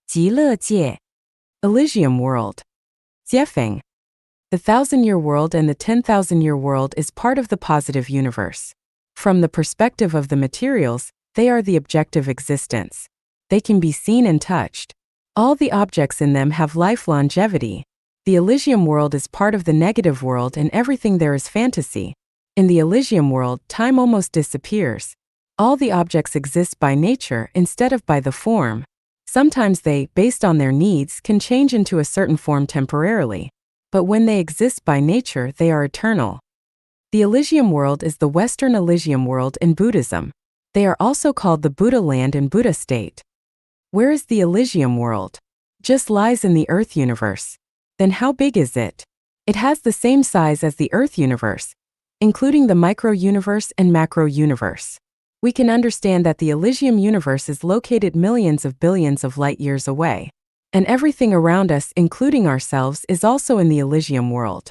极乐界, Elysium World, 解放. The 1,000-year world and the 10,000-year world is part of the positive universe. From the perspective of the materials, they are the objective existence. They can be seen and touched. All the objects in them have life longevity. The Elysium world is part of the negative world and everything there is fantasy. In the Elysium world, time almost disappears. All the objects exist by nature instead of by the form. Sometimes they, based on their needs, can change into a certain form temporarily. But when they exist by nature, they are eternal. The Elysium world is the Western Elysium world in Buddhism. They are also called the Buddha land and Buddha state. Where is the Elysium world? Just lies in the Earth universe. Then how big is it? It has the same size as the Earth universe, including the micro-universe and macro-universe. We can understand that the Elysium universe is located millions of billions of light years away. And everything around us, including ourselves, is also in the Elysium world.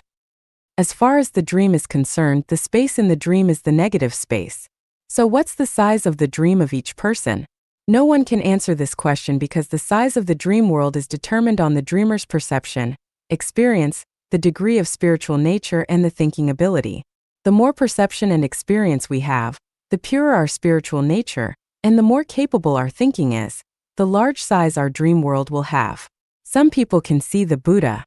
As far as the dream is concerned, the space in the dream is the negative space. So what's the size of the dream of each person? No one can answer this question because the size of the dream world is determined on the dreamer's perception, experience, the degree of spiritual nature, and the thinking ability. The more perception and experience we have, the purer our spiritual nature, and the more capable our thinking is, the large size our dream world will have. Some people can see the Buddha,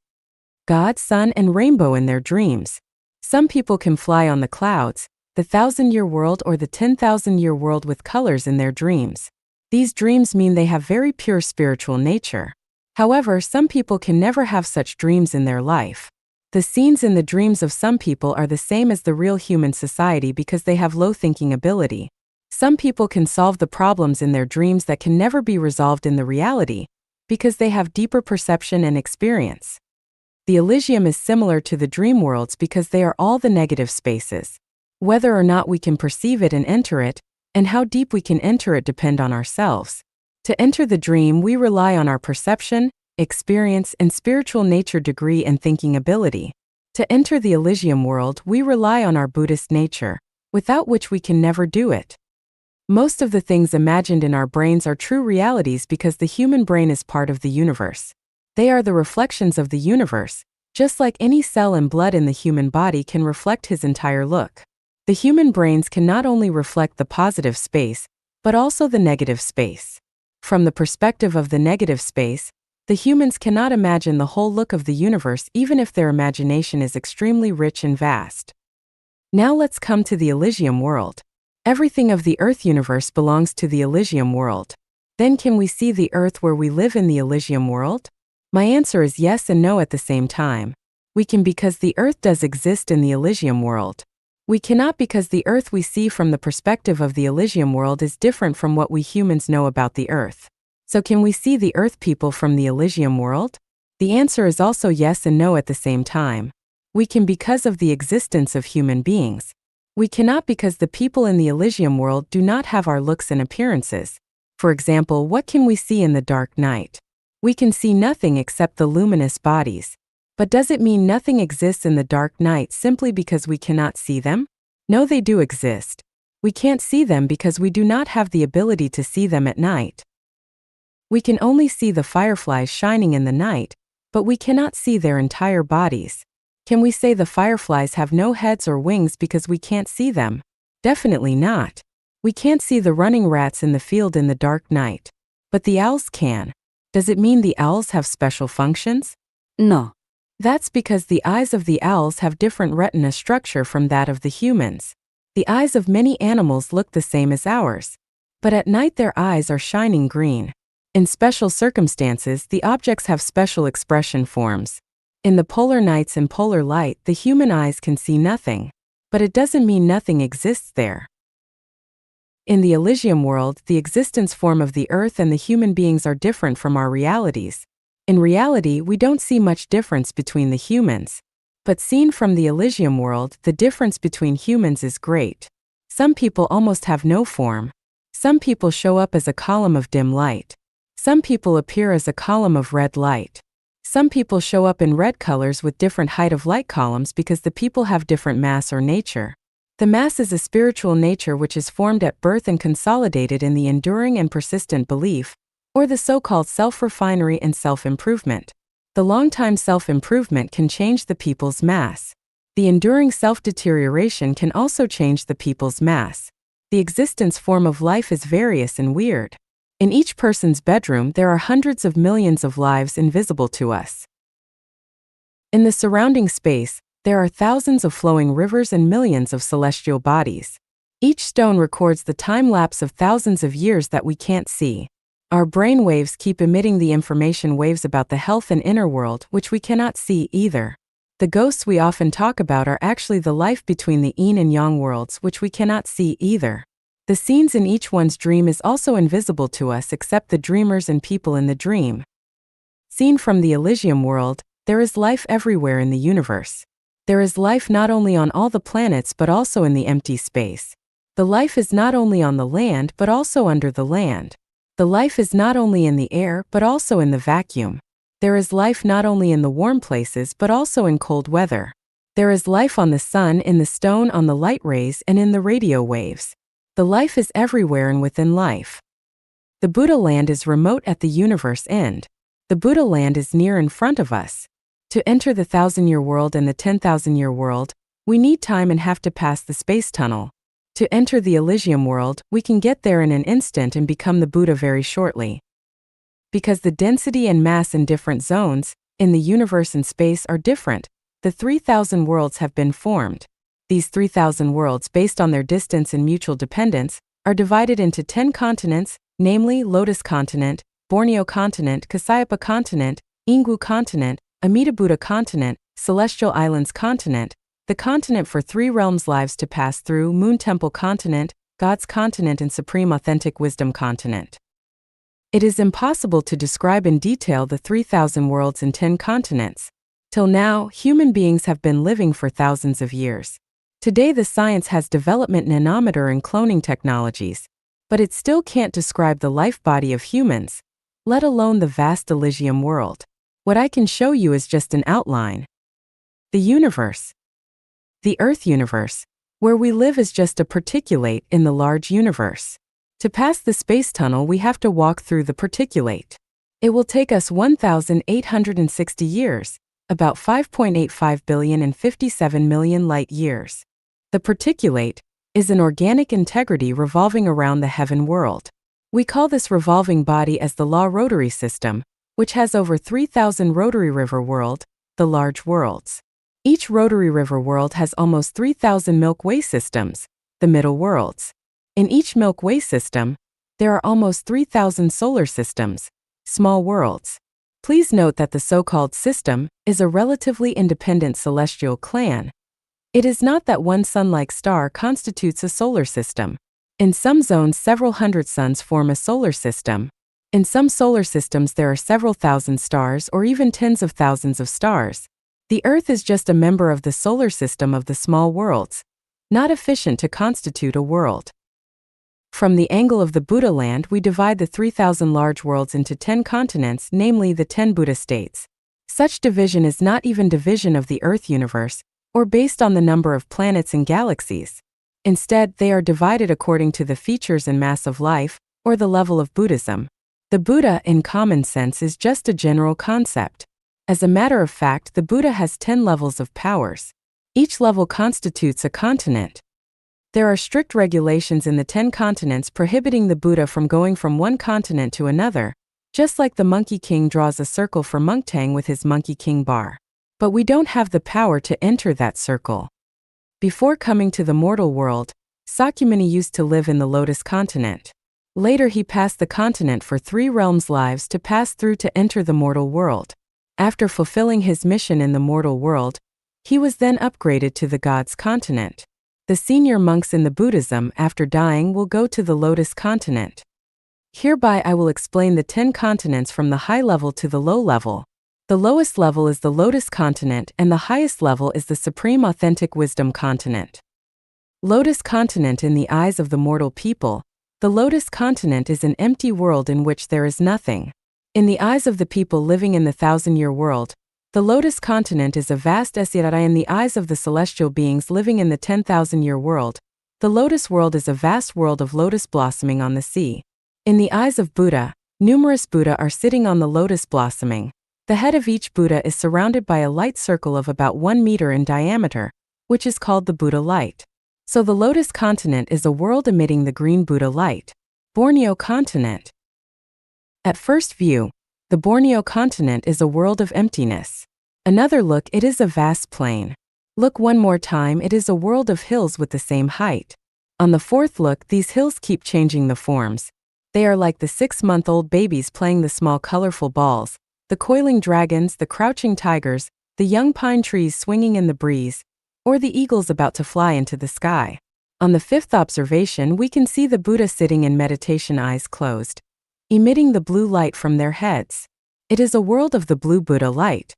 God, sun, and rainbow in their dreams. Some people can fly on the clouds, the 1,000-year world or the 10,000-year world with colors in their dreams. These dreams mean they have very pure spiritual nature. However, some people can never have such dreams in their life. The scenes in the dreams of some people are the same as the real human society because they have low thinking ability. Some people can solve the problems in their dreams that can never be resolved in the reality because they have deeper perception and experience. The Elysium is similar to the dream worlds because they are all the negative spaces. Whether or not we can perceive it and enter it, and how deep we can enter it depend on ourselves. To enter the dream, we rely on our perception, experience, and spiritual nature degree and thinking ability. To enter the Elysium world, we rely on our Buddhist nature, without which we can never do it. Most of the things imagined in our brains are true realities because the human brain is part of the universe. They are the reflections of the universe, just like any cell and blood in the human body can reflect his entire look. The human brains can not only reflect the positive space, but also the negative space. From the perspective of the negative space, the humans cannot imagine the whole look of the universe even if their imagination is extremely rich and vast. Now let's come to the Elysium world. Everything of the Earth universe belongs to the Elysium world. Then can we see the Earth where we live in the Elysium world? My answer is yes and no at the same time. We can because the Earth does exist in the Elysium world. We cannot because the Earth we see from the perspective of the Elysium world is different from what we humans know about the Earth. So can we see the Earth people from the Elysium world? The answer is also yes and no at the same time. We can because of the existence of human beings. We cannot because the people in the Elysium world do not have our looks and appearances. For example, what can we see in the dark night? We can see nothing except the luminous bodies. But does it mean nothing exists in the dark night simply because we cannot see them? No, they do exist. We can't see them because we do not have the ability to see them at night. We can only see the fireflies shining in the night, but we cannot see their entire bodies. Can we say the fireflies have no heads or wings because we can't see them? Definitely not. We can't see the running rats in the field in the dark night. But the owls can. Does it mean the owls have special functions? No. That's because the eyes of the owls have different retina structure from that of the humans. The eyes of many animals look the same as ours. But at night their eyes are shining green. In special circumstances, the objects have special expression forms. In the polar nights and polar light, the human eyes can see nothing. But it doesn't mean nothing exists there. In the Elysium world, the existence form of the Earth and the human beings are different from our realities. In reality, we don't see much difference between the humans. But seen from the Elysium world, the difference between humans is great. Some people almost have no form. Some people show up as a column of dim light. Some people appear as a column of red light. Some people show up in red colors with different height of light columns because the people have different mass or nature. The mass is a spiritual nature which is formed at birth and consolidated in the enduring and persistent belief, or the so-called self-refinery and self-improvement. The long-time self-improvement can change the people's mass. The enduring self-deterioration can also change the people's mass. The existence form of life is various and weird. In each person's bedroom there are hundreds of millions of lives invisible to us. In the surrounding space, there are thousands of flowing rivers and millions of celestial bodies. Each stone records the time lapse of thousands of years that we can't see. Our brain waves keep emitting the information waves about the health and inner world which we cannot see either. The ghosts we often talk about are actually the life between the yin and yang worlds which we cannot see either. The scenes in each one's dream is also invisible to us except the dreamers and people in the dream. Seen from the Elysium World, there is life everywhere in the universe. There is life not only on all the planets but also in the empty space. The life is not only on the land but also under the land. The life is not only in the air but also in the vacuum. There is life not only in the warm places but also in cold weather. There is life on the sun, in the stone, on the light rays, and in the radio waves. The life is everywhere and within life. The Buddha land is remote at the universe end. The Buddha land is near in front of us. To enter the 1,000-year world and the 10,000-year world, we need time and have to pass the space tunnel. To enter the Elysium world, we can get there in an instant and become the Buddha very shortly. Because the density and mass in different zones, in the universe and space are different, the 3,000 worlds have been formed. These 3,000 worlds, based on their distance and mutual dependence, are divided into 10 continents, namely Lotus Continent, Borneo Continent, Kasayapa Continent, Ingwu Continent, Amida Buddha Continent, Celestial Islands Continent, the continent for 3 realms lives to pass through, Moon Temple Continent, God's Continent, and Supreme Authentic Wisdom Continent. It is impossible to describe in detail the 3,000 worlds and 10 continents. Till now, human beings have been living for thousands of years. Today the science has development nanometer and cloning technologies, but it still can't describe the life body of humans, let alone the vast Elysium world. What I can show you is just an outline. The universe. The Earth universe, where we live, is just a particulate in the large universe. To pass the space tunnel we have to walk through the particulate. It will take us 1,860 years, about 5.85 billion and 57 million light years. The particulate is an organic integrity revolving around the heaven world. We call this revolving body as the Law Rotary System, which has over 3,000 rotary river world, the large worlds. Each rotary river world has almost 3,000 Milky Way systems, the middle worlds. In each Milky Way system, there are almost 3,000 solar systems, small worlds. Please note that the so-called system is a relatively independent celestial clan. It is not that one sun-like star constitutes a solar system. In some zones several hundred suns form a solar system. In some solar systems there are several thousand stars or even tens of thousands of stars. The Earth is just a member of the solar system of the small worlds, not efficient to constitute a world. From the angle of the Buddha land we divide the 3,000 large worlds into 10 continents, namely the 10 Buddha states. Such division is not even division of the Earth universe, or based on the number of planets and galaxies. Instead, they are divided according to the features and mass of life, or the level of Buddhism. The Buddha, in common sense, is just a general concept. As a matter of fact, the Buddha has 10 levels of powers. Each level constitutes a continent. There are strict regulations in the 10 continents prohibiting the Buddha from going from one continent to another, just like the Monkey King draws a circle for Monktang with his Monkey King bar. But we don't have the power to enter that circle. Before coming to the mortal world, Sakyamuni used to live in the Lotus Continent. Later he passed the continent for 3 realms lives to pass through to enter the mortal world. After fulfilling his mission in the mortal world, he was then upgraded to the God's Continent. The senior monks in the Buddhism after dying will go to the Lotus Continent. Hereby I will explain the 10 continents from the high level to the low level. The lowest level is the Lotus Continent and the highest level is the Supreme Authentic Wisdom Continent. Lotus Continent. In the eyes of the mortal people, the Lotus Continent is an empty world in which there is nothing. In the eyes of the people living in the 1,000-year world, the Lotus Continent is a vast Esirara. In the eyes of the celestial beings living in the 10,000-year world, the Lotus world is a vast world of lotus blossoming on the sea. In the eyes of Buddha, Numerous Buddha are sitting on the lotus blossoming. The head of each Buddha is surrounded by a light circle of about 1 meter in diameter, which is called the Buddha light. So the lotus continent is a world emitting the green Buddha light. Borneo continent. At first view, the Borneo continent is a world of emptiness. Another look, it is a vast plain. Look one more time, it is a world of hills with the same height. On the fourth look, these hills keep changing the forms. They are like the 6-month-old babies playing the small colorful balls, the coiling dragons, the crouching tigers, the young pine trees swinging in the breeze, or the eagles about to fly into the sky. On the fifth observation, we can see the Buddha sitting in meditation, eyes closed, emitting the blue light from their heads. It is a world of the blue Buddha light.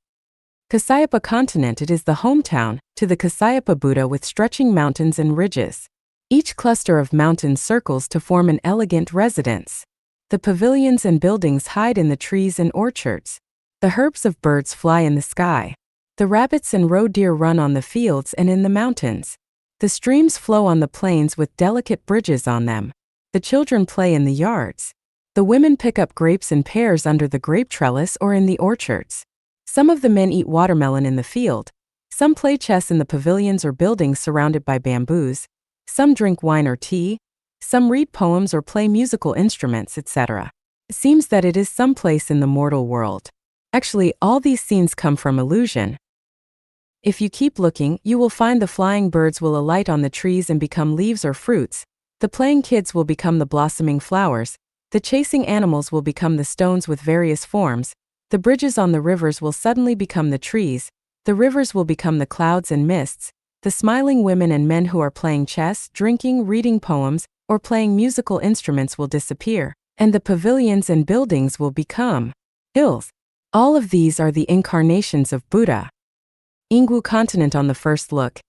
Kasyapa continent, it is the hometown to the Kasyapa Buddha with stretching mountains and ridges. Each cluster of mountains circles to form an elegant residence. The pavilions and buildings hide in the trees and orchards. The herds of birds fly in the sky. The rabbits and roe deer run on the fields and in the mountains. The streams flow on the plains with delicate bridges on them. The children play in the yards. The women pick up grapes and pears under the grape trellis or in the orchards. Some of the men eat watermelon in the field. Some play chess in the pavilions or buildings surrounded by bamboos. Some drink wine or tea. Some read poems or play musical instruments, etc. It seems that it is someplace in the mortal world. Actually, all these scenes come from illusion. If you keep looking, you will find the flying birds will alight on the trees and become leaves or fruits. The playing kids will become the blossoming flowers. The chasing animals will become the stones with various forms. The bridges on the rivers will suddenly become the trees. The rivers will become the clouds and mists. The smiling women and men who are playing chess, drinking, reading poems, or playing musical instruments will disappear, and the pavilions and buildings will become hills. All of these are the incarnations of Buddha. Ingwu continent on the first look.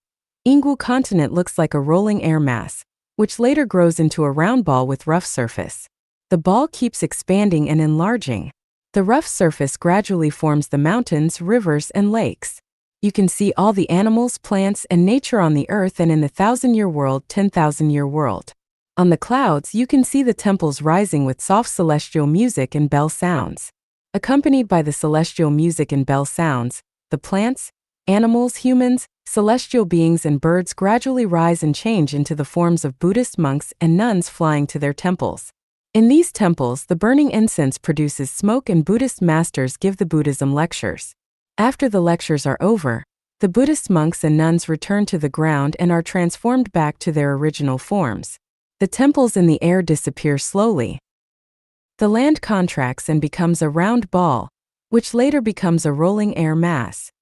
Ingwu continent looks like a rolling air mass, which later grows into a round ball with rough surface. The ball keeps expanding and enlarging. The rough surface gradually forms the mountains, rivers, and lakes. You can see all the animals, plants, and nature on the earth and in the 1,000-year world, 10,000-year world. On the clouds, you can see the temples rising with soft celestial music and bell sounds. Accompanied by the celestial music and bell sounds, the plants, animals, humans, celestial beings, and birds gradually rise and change into the forms of Buddhist monks and nuns flying to their temples. In these temples, the burning incense produces smoke and Buddhist masters give the Buddhism lectures. After the lectures are over, the Buddhist monks and nuns return to the ground and are transformed back to their original forms. The temples in the air disappear slowly. The land contracts and becomes a round ball, which later becomes a rolling air mass.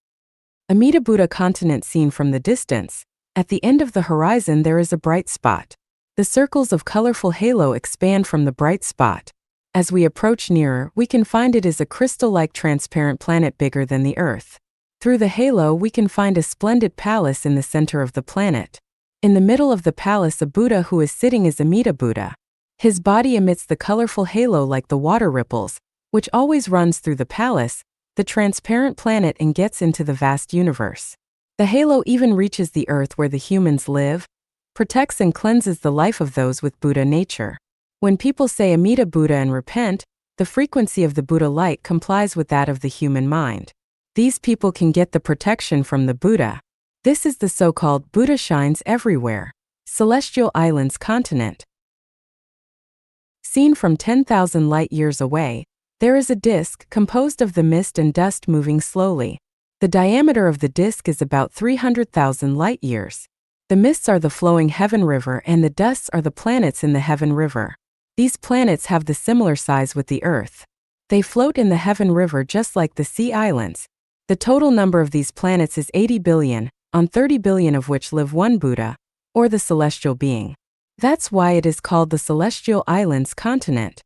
Amida Buddha continent seen from the distance. At the end of the horizon there is a bright spot. The circles of colorful halo expand from the bright spot. As we approach nearer, we can find it is a crystal-like transparent planet bigger than the Earth. Through the halo we can find a splendid palace in the center of the planet. In the middle of the palace a Buddha who is sitting is Amida Buddha. His body emits the colorful halo like the water ripples, which always runs through the palace, the transparent planet, and gets into the vast universe. The halo even reaches the earth where the humans live, protects and cleanses the life of those with Buddha nature. When people say Amida Buddha and repent, the frequency of the Buddha light complies with that of the human mind. These people can get the protection from the Buddha. This is the so-called Buddha shines everywhere. Celestial Islands continent. Seen from 10,000 light-years away, there is a disk composed of the mist and dust moving slowly. The diameter of the disk is about 300,000 light-years. The mists are the flowing heaven river and the dusts are the planets in the heaven river. These planets have the similar size with the Earth. They float in the heaven river just like the sea islands. The total number of these planets is 80 billion, on 30 billion of which live one Buddha, or the celestial being. That's why it is called the Celestial Islands continent.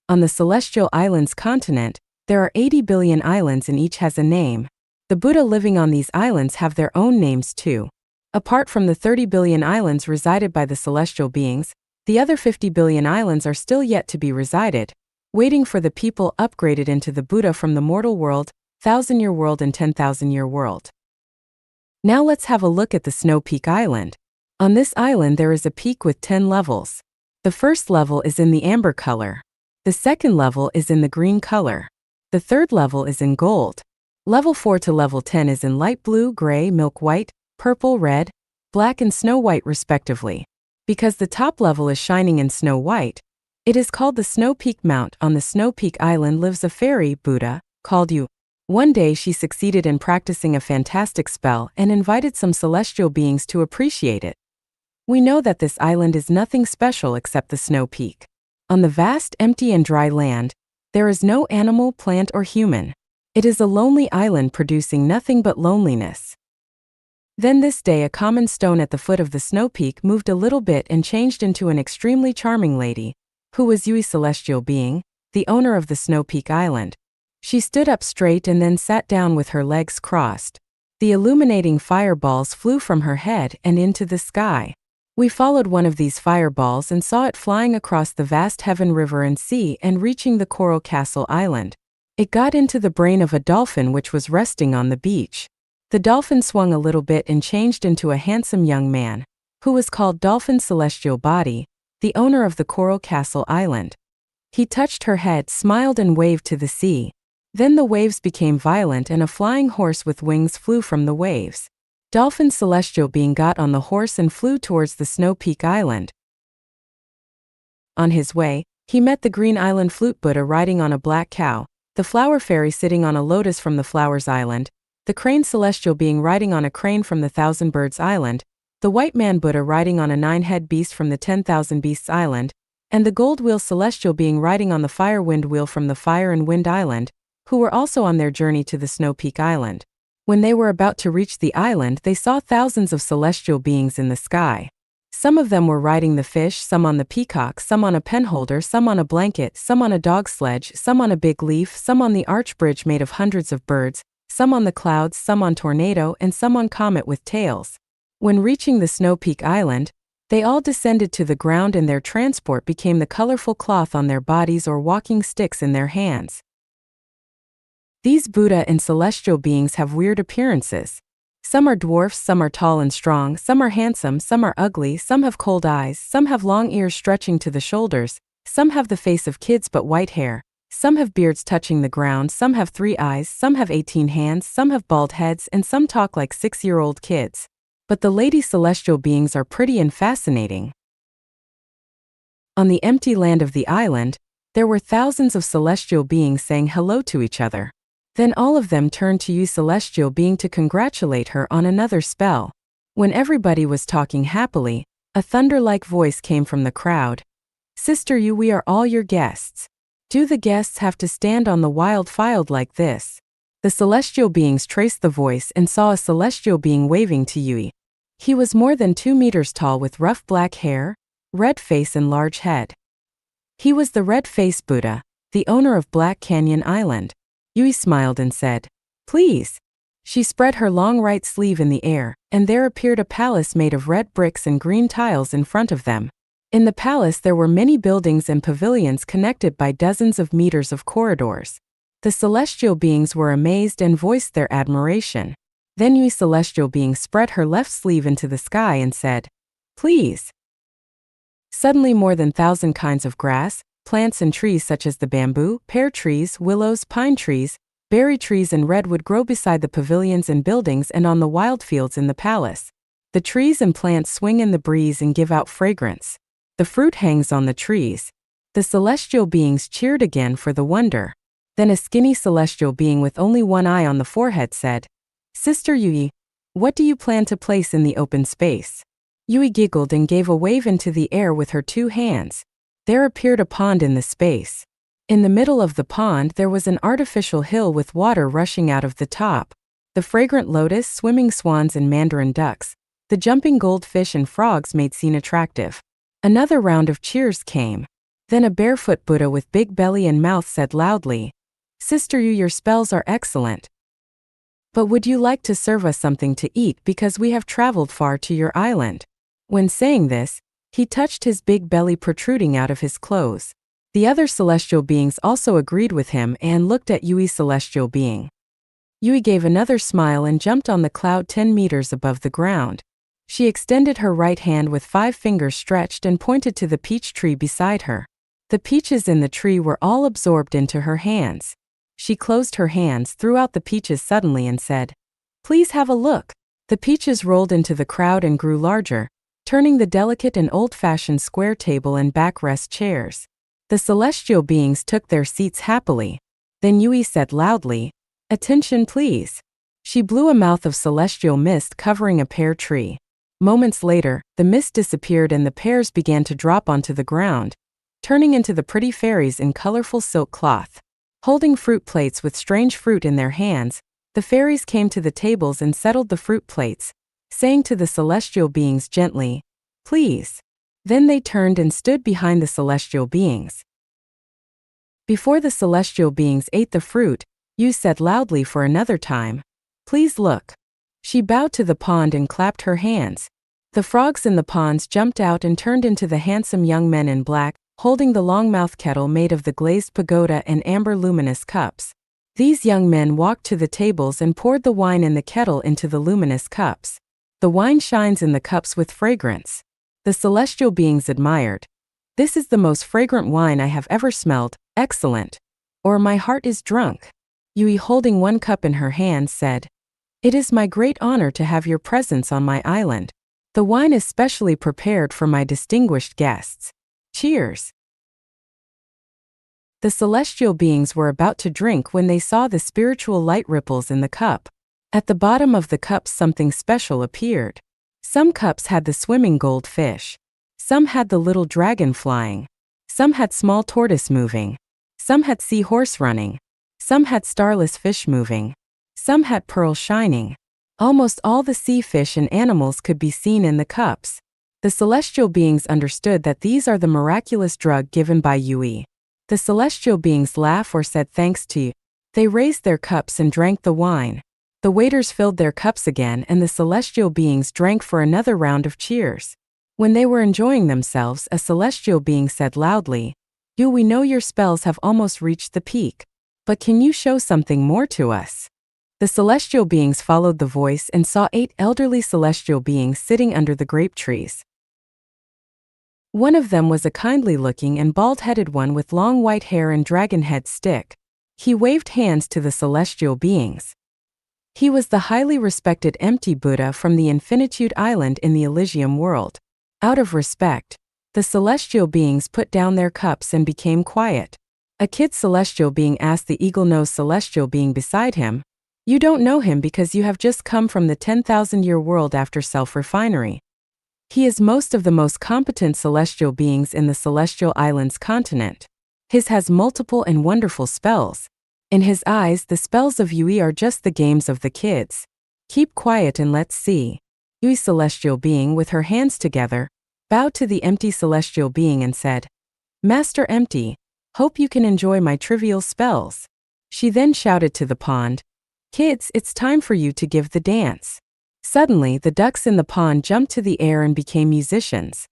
On the Celestial Islands continent, there are 80 billion islands and each has a name. The Buddha living on these islands have their own names too. Apart from the 30 billion islands resided by the celestial beings, the other 50 billion islands are still yet to be resided, waiting for the people upgraded into the Buddha from the mortal world, 1,000-year world and 10,000-year world. Now let's have a look at the Snow Peak Island. On this island there is a peak with 10 levels. The first level is in the amber color. The second level is in the green color. The third level is in gold. Level 4 to level 10 is in light blue, gray, milk white, purple, red, black and snow white respectively. Because the top level is shining in snow white, it is called the Snow Peak Mount. On the Snow Peak Island lives a fairy, Buddha, called Yu. One day she succeeded in practicing a fantastic spell and invited some celestial beings to appreciate it. We know that this island is nothing special except the Snow Peak. On the vast, empty and dry land, there is no animal, plant or human. It is a lonely island producing nothing but loneliness. Then this day a common stone at the foot of the Snow Peak moved a little bit and changed into an extremely charming lady, who was Yui celestial being, the owner of the Snow Peak Island. She stood up straight and then sat down with her legs crossed. The illuminating fireballs flew from her head and into the sky. We followed one of these fireballs and saw it flying across the vast heaven, river and sea and reaching the Coral Castle Island. It got into the brain of a dolphin which was resting on the beach. The dolphin swung a little bit and changed into a handsome young man, who was called Dolphin Celestial Body, the owner of the Coral Castle Island. He touched her head, smiled and waved to the sea. Then the waves became violent and a flying horse with wings flew from the waves. Dolphin Celestial Being got on the horse and flew towards the Snow Peak Island. On his way, he met the Green Island Flute Buddha riding on a black cow, the Flower Fairy sitting on a lotus from the Flowers Island, the Crane Celestial Being riding on a crane from the Thousand Birds Island, the White Man Buddha riding on a 9-head beast from the 10,000 Beasts Island, and the Gold Wheel Celestial Being riding on the Fire Wind Wheel from the Fire and Wind Island, who were also on their journey to the Snow Peak Island. When they were about to reach the island, they saw thousands of celestial beings in the sky. Some of them were riding the fish, some on the peacock, some on a penholder, some on a blanket, some on a dog sledge, some on a big leaf, some on the arch bridge made of hundreds of birds, some on the clouds, some on tornado, and some on comet with tails. When reaching the Snow Peak Island, they all descended to the ground and their transport became the colorful cloth on their bodies or walking sticks in their hands. These Buddha and celestial beings have weird appearances. Some are dwarfs, some are tall and strong, some are handsome, some are ugly, some have cold eyes, some have long ears stretching to the shoulders, some have the face of kids but white hair, some have beards touching the ground, some have 3 eyes, some have 18 hands, some have bald heads, and some talk like 6-year-old kids. But the lady celestial beings are pretty and fascinating. On the empty land of the island, there were thousands of celestial beings saying hello to each other. Then all of them turned to Yu celestial being to congratulate her on another spell. When everybody was talking happily, a thunder-like voice came from the crowd. "Sister Yu, we are all your guests. Do the guests have to stand on the wild field like this?" The celestial beings traced the voice and saw a celestial being waving to Yui. He was more than 2 meters tall with rough black hair, red face and large head. He was the red-faced Buddha, the owner of Black Canyon Island. Yui smiled and said, "Please." She spread her long right sleeve in the air, and there appeared a palace made of red bricks and green tiles in front of them. In the palace there were many buildings and pavilions connected by dozens of meters of corridors. The celestial beings were amazed and voiced their admiration. Then Yui celestial being spread her left sleeve into the sky and said, "Please." Suddenly more than 1,000 kinds of grass, plants and trees such as the bamboo, pear trees, willows, pine trees, berry trees and redwood grow beside the pavilions and buildings and on the wild fields in the palace. The trees and plants swing in the breeze and give out fragrance. The fruit hangs on the trees. The celestial beings cheered again for the wonder. Then a skinny celestial being with only one eye on the forehead said, "Sister Yui, what do you plan to place in the open space?" Yui giggled and gave a wave into the air with her 2 hands. There appeared a pond in the space. In the middle of the pond there was an artificial hill with water rushing out of the top. The fragrant lotus, swimming swans and mandarin ducks, the jumping goldfish and frogs made scene attractive. Another round of cheers came. Then a barefoot Buddha with big belly and mouth said loudly, "Sister Yu, your spells are excellent. But would you like to serve us something to eat because we have traveled far to your island?" When saying this, he touched his big belly protruding out of his clothes. The other celestial beings also agreed with him and looked at Yui's celestial being. Yui gave another smile and jumped on the cloud 10 meters above the ground. She extended her right hand with 5 fingers stretched and pointed to the peach tree beside her. The peaches in the tree were all absorbed into her hands. She closed her hands, threw out the peaches suddenly and said, "Please have a look." The peaches rolled into the crowd and grew larger, turning the delicate and old-fashioned square table and backrest chairs. The celestial beings took their seats happily. Then Yui said loudly, "Attention please." She blew a mouth of celestial mist covering a pear tree. Moments later, the mist disappeared and the pears began to drop onto the ground, turning into the pretty fairies in colorful silk cloth. Holding fruit plates with strange fruit in their hands, the fairies came to the tables and settled the fruit plates, saying to the celestial beings gently, "Please." Then they turned and stood behind the celestial beings. Before the celestial beings ate the fruit, Yu said loudly for another time, "Please look." She bowed to the pond and clapped her hands. The frogs in the ponds jumped out and turned into the handsome young men in black, holding the long-mouthed kettle made of the glazed pagoda and amber luminous cups. These young men walked to the tables and poured the wine in the kettle into the luminous cups. The wine shines in the cups with fragrance. The celestial beings admired. "This is the most fragrant wine I have ever smelled, excellent." Or "My heart is drunk." Yui, holding one cup in her hand, said, "It is my great honor to have your presence on my island. The wine is specially prepared for my distinguished guests. Cheers." The celestial beings were about to drink when they saw the spiritual light ripples in the cup. At the bottom of the cups something special appeared. Some cups had the swimming gold fish. Some had the little dragon flying. Some had small tortoise moving. Some had seahorse running. Some had starless fish moving. Some had pearl shining. Almost all the sea fish and animals could be seen in the cups. The celestial beings understood that these are the miraculous drug given by Yui. The celestial beings laughed or said thanks to you. They raised their cups and drank the wine. The waiters filled their cups again and the celestial beings drank for another round of cheers. When they were enjoying themselves, a celestial being said loudly, "Yu, we know your spells have almost reached the peak. But can you show something more to us?" The celestial beings followed the voice and saw 8 elderly celestial beings sitting under the grape trees. One of them was a kindly-looking and bald-headed one with long white hair and dragon-head stick. He waved hands to the celestial beings. He was the highly respected empty Buddha from the Infinitude Island in the Elysium World. Out of respect, the celestial beings put down their cups and became quiet. A kid celestial being asked the eagle-nosed celestial being beside him, "You don't know him because you have just come from the 10,000-year world after self-refinery. He is most of the most competent celestial beings in the Celestial Islands continent. His has multiple and wonderful spells. In his eyes, the spells of Yui are just the games of the kids. Keep quiet and let's see." Yui celestial being, with her hands together, bowed to the empty celestial being and said, "Master Empty, hope you can enjoy my trivial spells." She then shouted to the pond, "Kids, it's time for you to give the dance." Suddenly, the ducks in the pond jumped to the air and became musicians.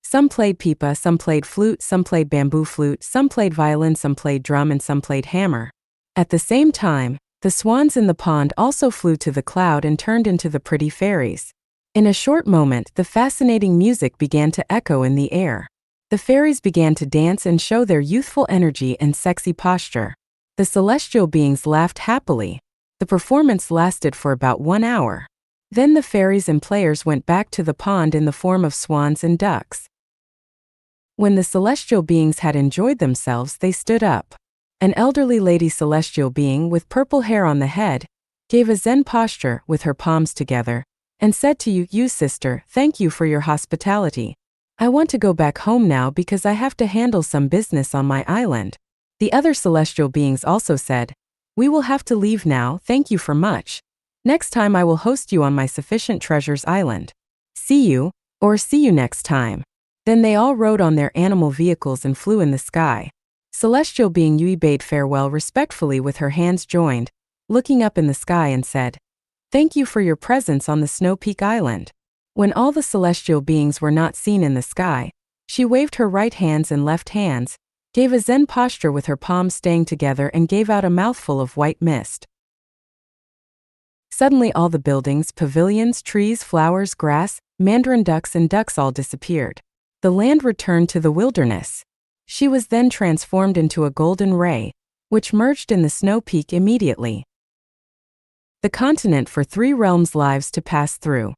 Some played pipa, some played flute, some played bamboo flute, some played violin, some played drum, and some played hammer. At the same time, the swans in the pond also flew to the cloud and turned into the pretty fairies. In a short moment, the fascinating music began to echo in the air. The fairies began to dance and show their youthful energy and sexy posture. The celestial beings laughed happily. The performance lasted for about 1 hour. Then the fairies and players went back to the pond in the form of swans and ducks. When the celestial beings had enjoyed themselves, they stood up. An elderly lady celestial being with purple hair on the head gave a Zen posture with her palms together and said to you, sister, thank you for your hospitality. I want to go back home now because I have to handle some business on my island." The other celestial beings also said, "We will have to leave now, thank you for much. Next time I will host you on my Sufficient Treasures Island. See you next time." Then they all rode on their animal vehicles and flew in the sky. Celestial being Yui bade farewell respectfully with her hands joined, looking up in the sky and said, "Thank you for your presence on the Snow Peak Island." When all the celestial beings were not seen in the sky, she waved her right hands and left hands, gave a Zen posture with her palms staying together and gave out a mouthful of white mist. Suddenly all the buildings, pavilions, trees, flowers, grass, mandarin ducks and ducks all disappeared. The land returned to the wilderness. She was then transformed into a golden ray, which merged in the snow peak immediately. The continent for three realms lives to pass through.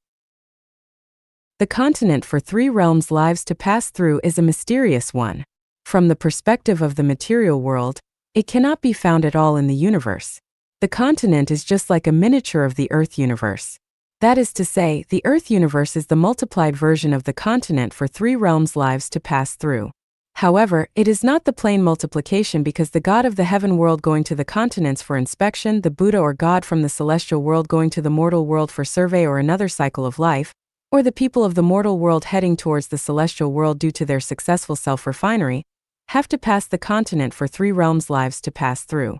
The continent for three realms lives to pass through is a mysterious one. From the perspective of the material world, it cannot be found at all in the universe. The continent is just like a miniature of the Earth universe. That is to say, the Earth universe is the multiplied version of the continent for three realms lives to pass through. However, it is not the plain multiplication because the God of the heaven world going to the continents for inspection, the Buddha or God from the celestial world going to the mortal world for survey or another cycle of life, or the people of the mortal world heading towards the celestial world due to their successful self-refinery, have to pass the continent for three realms lives to pass through.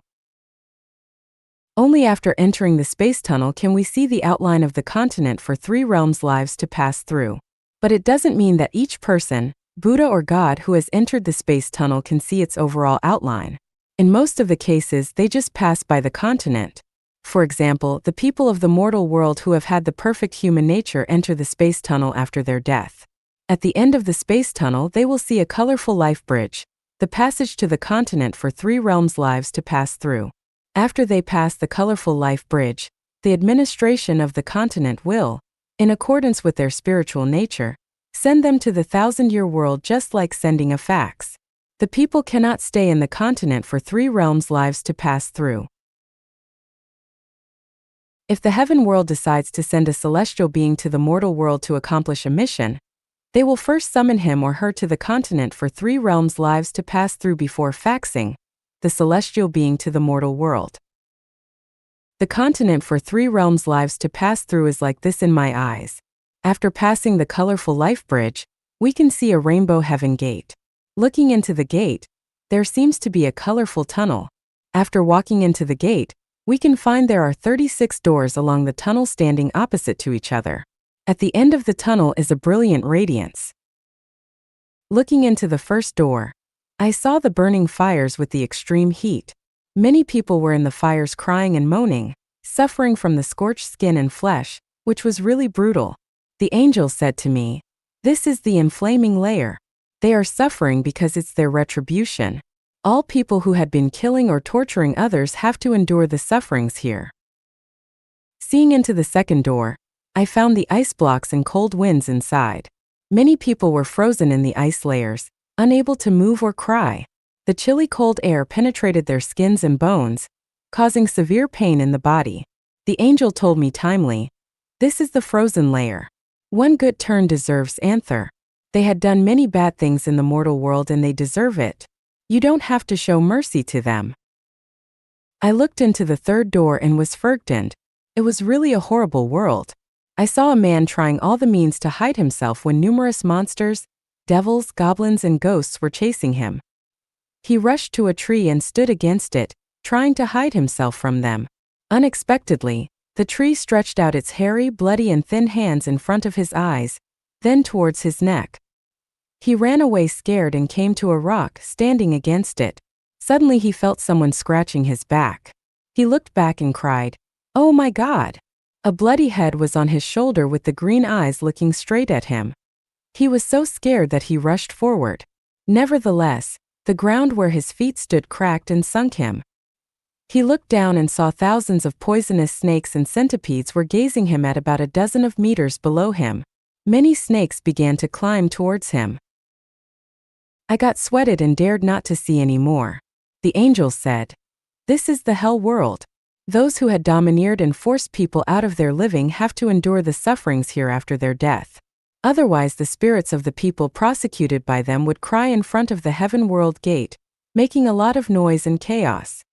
Only after entering the space tunnel can we see the outline of the continent for three realms lives to pass through. But it doesn't mean that each person, Buddha or God who has entered the space tunnel can see its overall outline. In most of the cases, they just pass by the continent. For example, the people of the mortal world who have had the perfect human nature enter the space tunnel after their death. At the end of the space tunnel, they will see a colorful life bridge, the passage to the continent for three realms lives to pass through. After they pass the colorful life bridge, the administration of the continent will, in accordance with their spiritual nature, send them to the 1,000-year world just like sending a fax. The people cannot stay in the continent for three realms lives to pass through. If the heaven world decides to send a celestial being to the mortal world to accomplish a mission, they will first summon him or her to the continent for three realms lives to pass through before faxing the celestial being to the mortal world. The continent for three realms lives to pass through is like this in my eyes. After passing the colorful life bridge, we can see a rainbow heaven gate. Looking into the gate, there seems to be a colorful tunnel. After walking into the gate, we can find there are 36 doors along the tunnel standing opposite to each other. At the end of the tunnel is a brilliant radiance. Looking into the first door, I saw the burning fires with the extreme heat. Many people were in the fires crying and moaning, suffering from the scorched skin and flesh, which was really brutal. The angel said to me, "This is the inflaming layer. They are suffering because it's their retribution. All people who had been killing or torturing others have to endure the sufferings here." Seeing into the second door, I found the ice blocks and cold winds inside. Many people were frozen in the ice layers, unable to move or cry. The chilly cold air penetrated their skins and bones, causing severe pain in the body. The angel told me timely, "This is the frozen layer. One good turn deserves anther. They had done many bad things in the mortal world and they deserve it. You don't have to show mercy to them." I looked into the third door and was frightened. It was really a horrible world. I saw a man trying all the means to hide himself when numerous monsters, devils, goblins, and ghosts were chasing him. He rushed to a tree and stood against it, trying to hide himself from them. Unexpectedly, the tree stretched out its hairy, bloody, and thin hands in front of his eyes, then towards his neck. He ran away scared and came to a rock, standing against it. Suddenly he felt someone scratching his back. He looked back and cried, "Oh my God!" A bloody head was on his shoulder with the green eyes looking straight at him. He was so scared that he rushed forward. Nevertheless, the ground where his feet stood cracked and sunk him. He looked down and saw thousands of poisonous snakes and centipedes were gazing him at about a dozen of meters below him. Many snakes began to climb towards him. I got sweated and dared not to see any more. The angel said, "This is the hell world. Those who had domineered and forced people out of their living have to endure the sufferings here after their death. Otherwise the spirits of the people prosecuted by them would cry in front of the heaven world gate, making a lot of noise and chaos."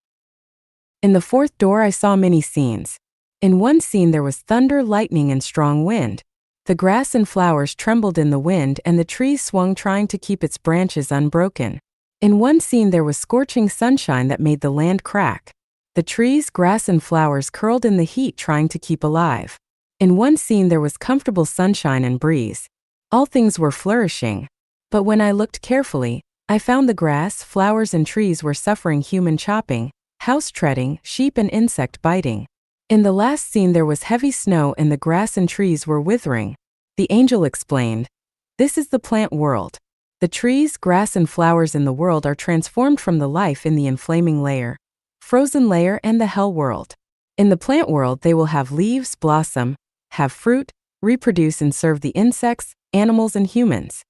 In the fourth door I saw many scenes. In one scene there was thunder, lightning, and strong wind. The grass and flowers trembled in the wind and the trees swung trying to keep its branches unbroken. In one scene there was scorching sunshine that made the land crack. The trees, grass, and flowers curled in the heat trying to keep alive. In one scene there was comfortable sunshine and breeze. All things were flourishing. But when I looked carefully, I found the grass, flowers, and trees were suffering human chopping, house treading, sheep and insect biting. In the last scene there was heavy snow and the grass and trees were withering. The angel explained, This is the plant world. The trees, grass, and flowers in the world are transformed from the life in the inflaming layer, frozen layer, and the hell world. In the plant world, they will have leaves, blossom, have fruit, reproduce, and serve the insects, animals, and humans.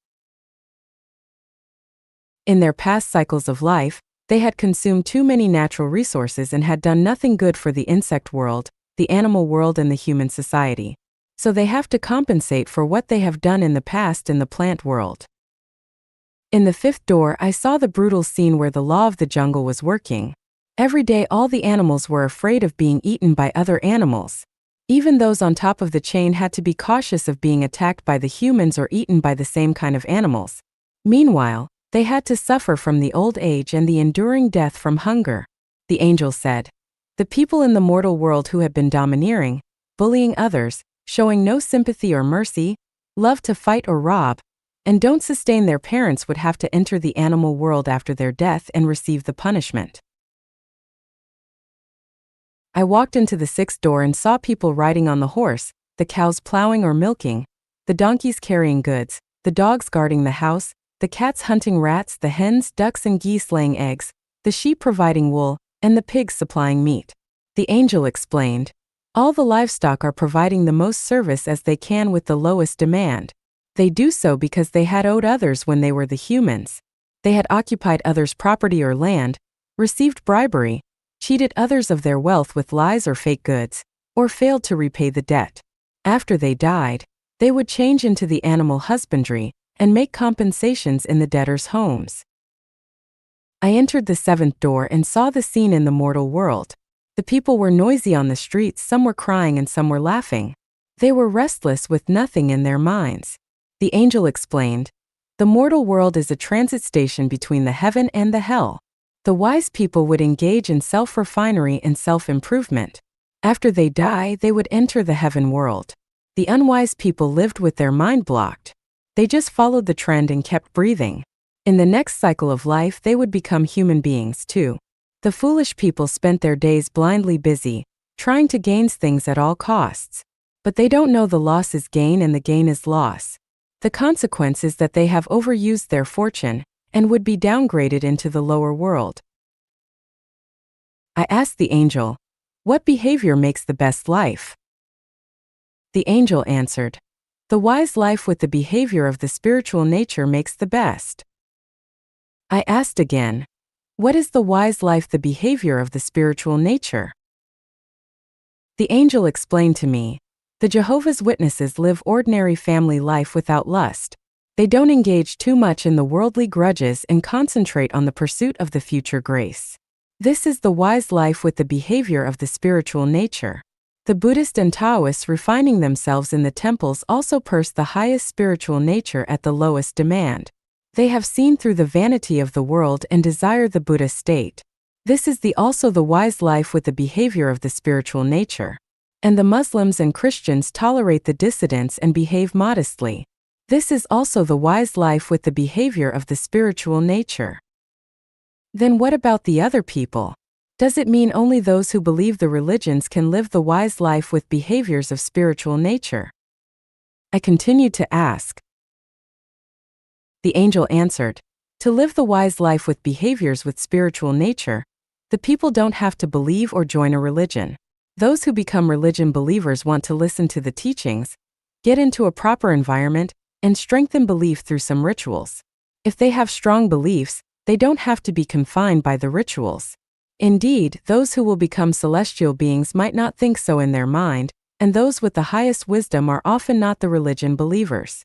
In their past cycles of life, they had consumed too many natural resources and had done nothing good for the insect world, the animal world, and the human society. So they have to compensate for what they have done in the past in the plant world. In the fifth door, I saw the brutal scene where the law of the jungle was working. Every day all the animals were afraid of being eaten by other animals. Even those on top of the chain had to be cautious of being attacked by the humans or eaten by the same kind of animals. Meanwhile, they had to suffer from the old age and the enduring death from hunger. The angel said, the people in the mortal world who had been domineering, bullying others, showing no sympathy or mercy, love to fight or rob, and don't sustain their parents would have to enter the animal world after their death and receive the punishment. I walked into the sixth door and saw people riding on the horse, the cows plowing or milking, the donkeys carrying goods, the dogs guarding the house, the cats hunting rats, the hens, ducks, and geese laying eggs, the sheep providing wool, and the pigs supplying meat. The angel explained, all the livestock are providing the most service as they can with the lowest demand. They do so because they had owed others when they were the humans. They had occupied others' property or land, received bribery, cheated others of their wealth with lies or fake goods, or failed to repay the debt. After they died, they would change into the animal husbandry and make compensations in the debtors' homes. I entered the seventh door and saw the scene in the mortal world. The people were noisy on the streets, some were crying and some were laughing. They were restless with nothing in their minds. The angel explained, the mortal world is a transit station between the heaven and the hell. The wise people would engage in self-refinery and self-improvement. After they die, they would enter the heaven world. The unwise people lived with their mind blocked. They just followed the trend and kept breathing. In the next cycle of life, they would become human beings too. The foolish people spent their days blindly busy, trying to gain things at all costs. But they don't know the loss is gain and the gain is loss. The consequence is that they have overused their fortune and would be downgraded into the lower world. I asked the angel, what behavior makes the best life? The angel answered, the wise life with the behavior of the spiritual nature makes the best. I asked again, what is the wise life, the behavior of the spiritual nature? The angel explained to me, the Jehovah's Witnesses live ordinary family life without lust. They don't engage too much in the worldly grudges and concentrate on the pursuit of the future grace. This is the wise life with the behavior of the spiritual nature. The Buddhist and Taoists refining themselves in the temples also pursue the highest spiritual nature at the lowest demand. They have seen through the vanity of the world and desire the Buddha state. This is also the wise life with the behavior of the spiritual nature. And the Muslims and Christians tolerate the dissidents and behave modestly. This is also the wise life with the behavior of the spiritual nature. Then what about the other people? Does it mean only those who believe the religions can live the wise life with behaviors of spiritual nature? I continued to ask. The angel answered, to live the wise life with behaviors with spiritual nature, the people don't have to believe or join a religion. Those who become religion believers want to listen to the teachings, get into a proper environment, and strengthen belief through some rituals. If they have strong beliefs, they don't have to be confined by the rituals. Indeed, those who will become celestial beings might not think so in their mind, and those with the highest wisdom are often not the religion believers.